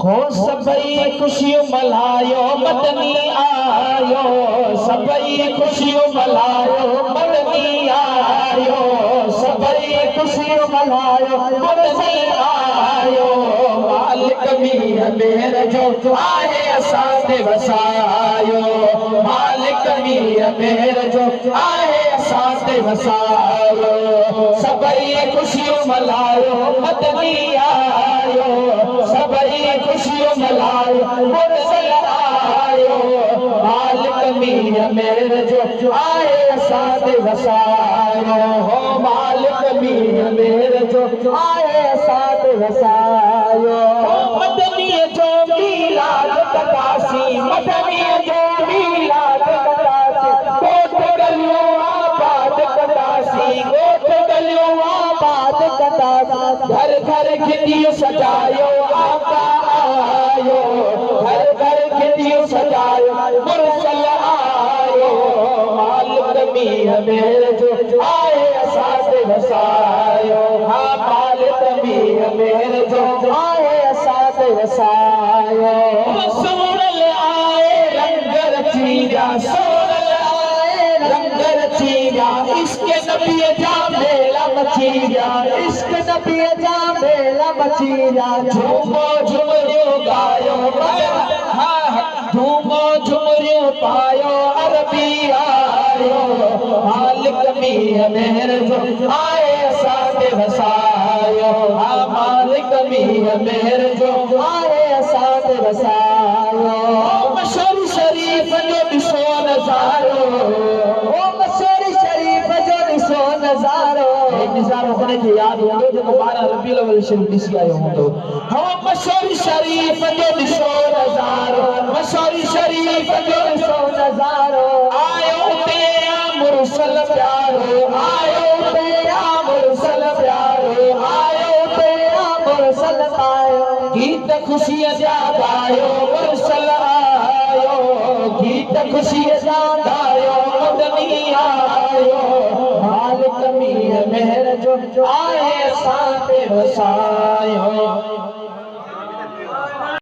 हो सबई खुशियों मल्हायो मदनी आयो, सबई खुशियों मल्हायो मदनी आयो, सबई खुशियों मल्हायो मदनी आयो। मालिक मीर मेर जो आहे असां ते वसायो, मालिक मीर मेर जो आहे असां ते वसायो। सबई खुशियों मल्हायो मदनी आयो, सबई खुशियों मल्हायो मदनी आयो। मालिक मीर मेर जो आहे असां ते वसायो, हो मालिक मीर मेर जो आहे असां ते वसायो। मदनीअ जो मीलाद कटासी, मदनीअ जो मीलाद कटासी, ॻोठ गलियूं आबाद कटासी, ॻोठ गलियूं आबाद कटासी। घर घर खिदियूं सजायो आका आयो, घर घर खिदियूं सजायो मुरसल आयो। मालिक मीर मेर जो आहे असां ते वसायो, हा मालिक मीर मेर जो आहे असां ते वसायो। सोरल आए रंग रची विया, सोरल आए रंग रची विया, इश्क नबीअ जा मेला मची विया, इश्क नबीअ जा मेला मची विया। झूमो झुमरियूं गायो झूमो झुमरियूं पायो अरबी आयो। मालिक मीर मेर जो आहे असां ते वसायो, हा मालिक मीर मेर जो आहे असां ते वसायो। मशहूर शरीफ जो ॾिसो नज़ारो, ओ मशहूर शरीफ जो ॾिसो नज़ारो। नज़ारो हुनखे यादि हूंदो जेको 12 रबीउल अव्वल शरीफ ॾिसी आयो हूंदो। हो मशहूर शरीफ जो ॾिसो नज़ारो, मशहूर शरीफ जो ॾिसो नज़ारो। आयो ते मुरसल प्यारो, आयो ते मुरसल प्यारो, आयो ते मुरसल आयो। गीत खुशीअ जा गायो मुरसल आयो, गीत खुशीअ जा गायो मदनी आयो। मालिक मीर मेर जो आहे असां ते वसायो।